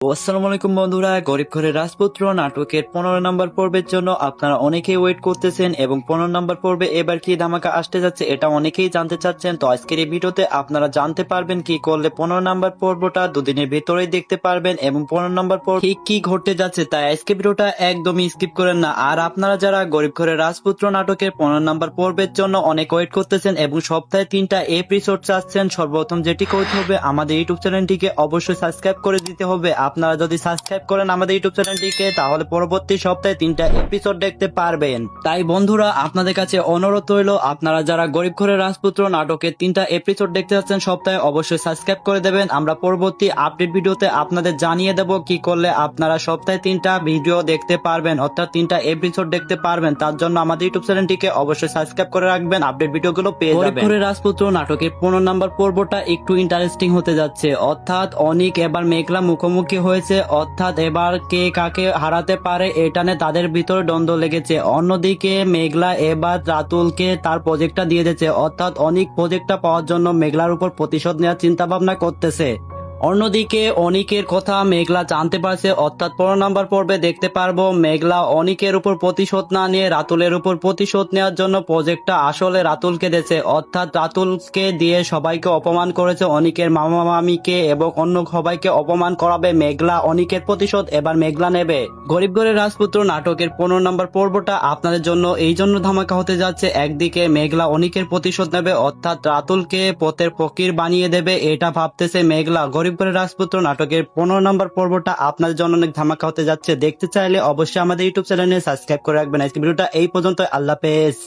আসসালামু আলাইকুম বন্ধুরা, গরিব ঘরের রাজপুত্র নাটকের 15 নম্বর পর্বের জন্য আপনারা অনেকেই ওয়েট করতেছেন এবং 15 নম্বর পর্বে এবার কি ধামাকা আসতে যাচ্ছে এটা অনেকেই জানতে চাচ্ছেন। তো আজকের এই ভিডিওতে আপনারা জানতে পারবেন কি করলে 15 নম্বর পর্বটা দুদিনের ভিতরেই দেখতে পারবেন এবং 15 নম্বর পর্ব ঠিক কি ঘটতে যাচ্ছে, তাই আজকে ভিডিওটা একদমই স্কিপ করেন না। আর আপনারা যারা গরিব ঘরের রাজপুত্র নাটকের 15 নম্বর পর্বের জন্য অনেক ওয়েট করতেছেন এবং সপ্তাহে 3টা এপিসোড চাচ্ছেন, সর্বপ্রথম যেটি করতে হবে আমাদের ইউটিউব চ্যানেলটিকে অবশ্যই সাবস্ক্রাইব করে দিতে হবে। আপনারা যদি সাবস্ক্রাইব করেন আমাদের ইউটিউব চ্যানেলটিকে তাহলে পরবর্তী সপ্তাহে 3টা এপিসোড দেখতে পারবেন। তাই বন্ধুরা আপনাদের কাছে অনুরোধ রইল, আপনারা যারা গরিব ঘরের রাজপুত্র নাটকের 3টা এপিসোড দেখতে যাচ্ছেন সপ্তাহে অবশ্যই সাবস্ক্রাইব করে দেবেন। আমরা পরবর্তী আপডেট ভিডিওতে আপনাদের জানিয়ে দেব কি করলে আপনারা সপ্তাহে 3টা ভিডিও দেখতে পারবেন, অর্থাৎ 3টা এপিসোড দেখতে পারবেন। তার জন্য আমাদের ইউটিউব চ্যানেলটিকে অবশ্যই সাবস্ক্রাইব করে রাখবেন, আপডেট ভিডিওগুলো পেয়ে যাবেন। গরিব ঘরের রাজপুত্র নাটকের 15 নম্বর পর্বটা একটু ইন্টারেস্টিং হতে যাচ্ছে, অর্থাৎ অনিক এবার মেঘলা মুখোমুখি হয়েছে, অর্থাৎ এবার কে কাকে হারাতে পারে এটা নিয়ে তাদের ভিতরে দ্বন্দ্ব লেগেছে। অন্যদিকে মেঘলা এবার রাতুলকে তার প্রজেক্টটা দিয়ে দিয়েছে, অর্থাৎ অনিক প্রজেক্টটা পাওয়ার জন্য মেঘলার উপর প্রতিশোধ নেওয়ার চিন্তা ভাবনা করতেছে। অন্যদিকে অনিকের কথা মেঘলা জানতে পারছে, অর্থাৎ 15 নম্বর পর্বে দেখতে পারবো মেঘলা অনিকের উপর প্রতিশোধ না নিয়ে রাতুলের উপর প্রতিশোধ নেওয়ার জন্য প্রজেক্টটা আসলে রাতুলকে দিয়েছে, অর্থাৎ রাতুলকে দিয়ে সবাইকে অপমান করেছে, অনিকের মামা মামিকে এবং অন্য সবাইকে অপমান করাবে মেঘলা। অনিকের প্রতিশোধ এবার মেঘলা নেবে। গরিব ঘরের রাজপুত্র নাটকের 15 নম্বর পর্বটা আপনাদের জন্য এই জন্য ধামাকা হতে যাচ্ছে, একদিকে মেঘলা অনিকের প্রতিশোধ নেবে, অর্থাৎ রাতুলকে পথের ফকির বানিয়ে দেবে এটা ভাবতেছে মেঘলা। গরিব ঘরের রাজপুত্র নাটকের 15 নম্বর পর্বটা আপনাদের জন্য অনেক ধামাকা হতে যাচ্ছে। দেখতে চাইলে অবশ্যই আমাদের ইউটিউব চ্যানেলে সাবস্ক্রাইব করে রাখবেন। আজকে ভিডিওটা এই পর্যন্ত, আল্লাহ হাফেজ।